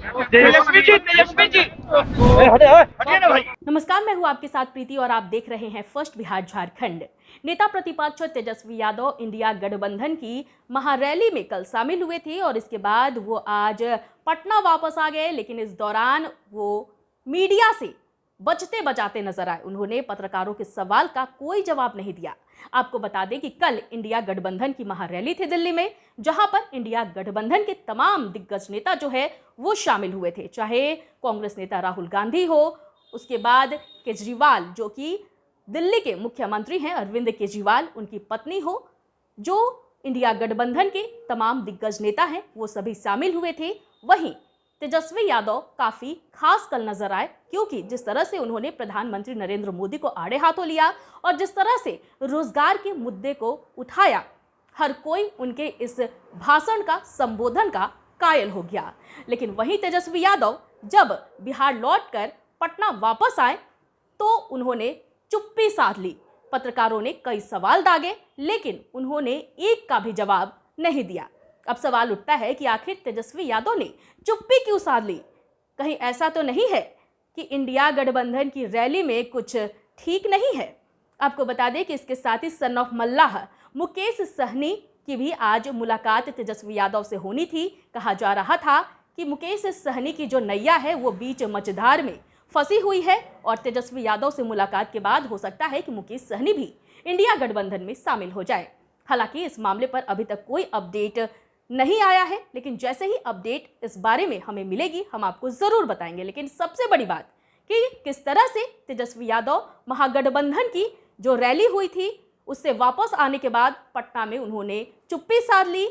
तेजस्वी जी, तेजस्वी जी, हटिए ना भाई। नमस्कार, मैं हूं आपके साथ प्रीति और आप देख रहे हैं फर्स्ट बिहार झारखंड। नेता प्रतिपक्ष तेजस्वी यादव इंडिया गठबंधन की महारैली में कल शामिल हुए थे और इसके बाद वो आज पटना वापस आ गए, लेकिन इस दौरान वो मीडिया से बचते बचाते नजर आए। उन्होंने पत्रकारों के सवाल का कोई जवाब नहीं दिया। आपको बता दें कि कल इंडिया गठबंधन की महारैली थी दिल्ली में, जहां पर इंडिया गठबंधन के तमाम दिग्गज नेता जो है वो शामिल हुए थे, चाहे कांग्रेस नेता राहुल गांधी हो, उसके बाद केजरीवाल जो कि दिल्ली के मुख्यमंत्री हैं, अरविंद केजरीवाल, उनकी पत्नी हो, जो इंडिया गठबंधन के तमाम दिग्गज नेता हैं, वो सभी शामिल हुए थे। वहीं तेजस्वी यादव काफी खास कल नजर आए, क्योंकि जिस तरह से उन्होंने प्रधानमंत्री नरेंद्र मोदी को आड़े हाथों लिया और जिस तरह से रोजगार के मुद्दे को उठाया, हर कोई उनके इस भाषण का, संबोधन का कायल हो गया। लेकिन वहीं तेजस्वी यादव जब बिहार लौटकर पटना वापस आए तो उन्होंने चुप्पी साध ली। पत्रकारों ने कई सवाल दागे, लेकिन उन्होंने एक का भी जवाब नहीं दिया। अब सवाल उठता है कि आखिर तेजस्वी यादव ने चुप्पी क्यों साध ली? कहीं ऐसा तो नहीं है कि इंडिया गठबंधन की रैली में कुछ ठीक नहीं है? आपको बता दें कि इसके साथ ही सन ऑफ मल्लाह मुकेश सहनी की भी आज मुलाकात तेजस्वी यादव से होनी थी। कहा जा रहा था कि मुकेश सहनी की जो नैया है वो बीच मझधार में फंसी हुई है और तेजस्वी यादव से मुलाकात के बाद हो सकता है कि मुकेश सहनी भी इंडिया गठबंधन में शामिल हो जाए। हालांकि इस मामले पर अभी तक कोई अपडेट नहीं आया है, लेकिन जैसे ही अपडेट इस बारे में हमें मिलेगी हम आपको जरूर बताएंगे। लेकिन सबसे बड़ी बात कि किस तरह से तेजस्वी यादव महागठबंधन की जो रैली हुई थी उससे वापस आने के बाद पटना में उन्होंने चुप्पी साध ली।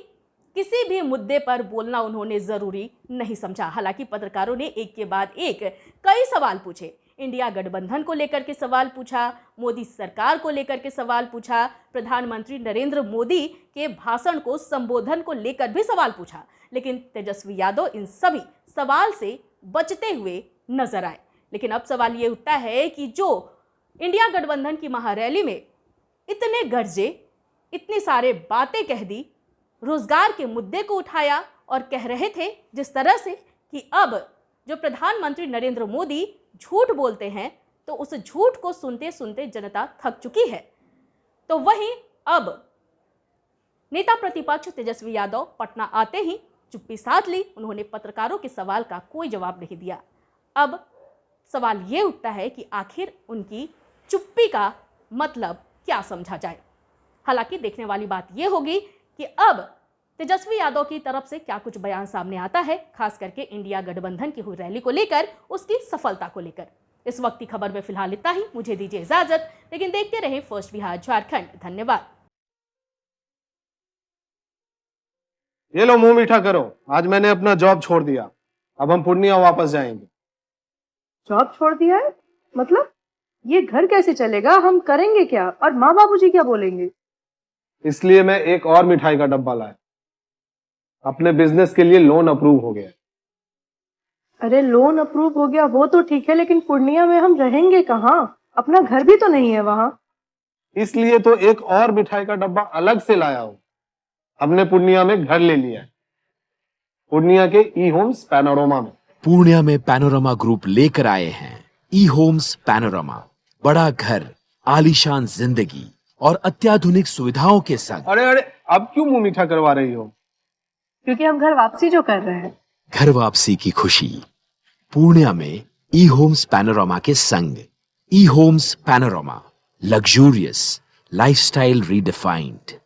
किसी भी मुद्दे पर बोलना उन्होंने जरूरी नहीं समझा। हालांकि पत्रकारों ने एक के बाद एक कई सवाल पूछे। इंडिया गठबंधन को लेकर के सवाल पूछा, मोदी सरकार को लेकर के सवाल पूछा, प्रधानमंत्री नरेंद्र मोदी के भाषण को, संबोधन को लेकर भी सवाल पूछा, लेकिन तेजस्वी यादव इन सभी सवाल से बचते हुए नजर आए। लेकिन अब सवाल ये उठता है कि जो इंडिया गठबंधन की महारैली में इतने गरजे, इतनी सारे बातें कह दी, रोजगार के मुद्दे को उठाया और कह रहे थे जिस तरह से कि अब जो प्रधानमंत्री नरेंद्र मोदी झूठ बोलते हैं तो उस झूठ को सुनते सुनते जनता थक चुकी है। तो वहीं अब नेता प्रतिपक्ष तेजस्वी यादव पटना आते ही चुप्पी साध ली। उन्होंने पत्रकारों के सवाल का कोई जवाब नहीं दिया। अब सवाल ये उठता है कि आखिर उनकी चुप्पी का मतलब क्या समझा जाए। हालांकि देखने वाली बात यह होगी कि अब तेजस्वी यादव की तरफ से क्या कुछ बयान सामने आता है, खास करके इंडिया गठबंधन की हुई रैली को लेकर, उसकी सफलता को लेकर। इस वक्त की खबर में फिलहाल इतना ही। मुझे दीजिए इजाजत, लेकिन देखते रहें फर्स्ट बिहार झारखंड। धन्यवाद। ये लो मुंह मीठा करो, आज मैंने अपना जॉब छोड़ दिया। अब हम पूर्णिया वापस जाएंगे। जॉब छोड़ दिया है? मतलब ये घर कैसे चलेगा? हम करेंगे क्या? और माँ बाबूजी क्या बोलेंगे? इसलिए मैं एक और मिठाई का डब्बा लाया। अपने बिजनेस के लिए लोन अप्रूव हो गया। अरे लोन अप्रूव हो गया वो तो ठीक है, लेकिन पूर्णिया में हम रहेंगे कहाँ? अपना घर भी तो नहीं है वहाँ। इसलिए तो एक और मिठाई का डब्बा अलग से लाया हूं। हमने पूर्णिया में घर ले लिया है, पूर्णिया के ई होम्स पैनोरमा में। पूर्णिया में पैनोरमा ग्रुप लेकर आए हैं ई होम्स पैनोरमा। बड़ा घर, आलीशान जिंदगी और अत्याधुनिक सुविधाओं के संग। अरे अरे, अब क्यों मुंह मीठा करवा रही हो? क्योंकि हम घर वापसी जो कर रहे हैं। घर वापसी की खुशी पूर्णिया में ई होम्स पैनोरमा के संग। ई homes panorama, luxurious lifestyle redefined.